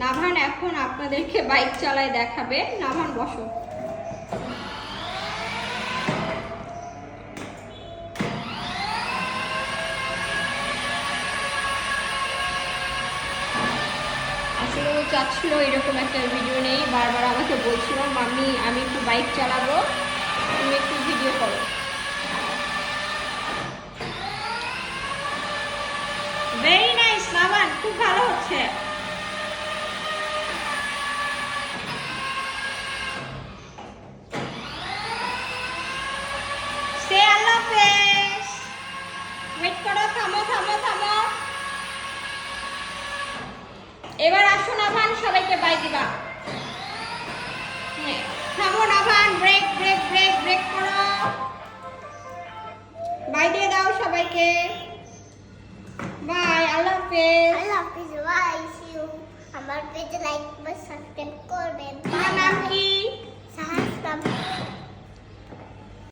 নাভান এখন আপনাদেরকে বাইক চালায় দেখাবে। নাভান বসো। আসলে ও চাচ্ছিল এরকম একটা ভিডিও নেই, বারবার আমাকে বলছিল মাম্মি আমি একটু বাইক চালাবো, তুমি একটু ভিডিও করো। ভেরি নাইস নাভান, খুব ভালো হচ্ছে। সে আল্লাহ হাফেজ। ওয়েট করো, থামো থামো থামো। এবার আসো নাভান, সবাইকে বাই দিবা। থামো নাভান, ব্রেক ব্রেক ব্রেক ব্রেক করো। বাই দিয়ে দাও সবাইকে। বাই, আল্লাহ হাফেজ। আল্লাহ হাফিজ, বাই, সি ইউ। আমার পেজে লাইক বা সাবস্ক্রাইব করো।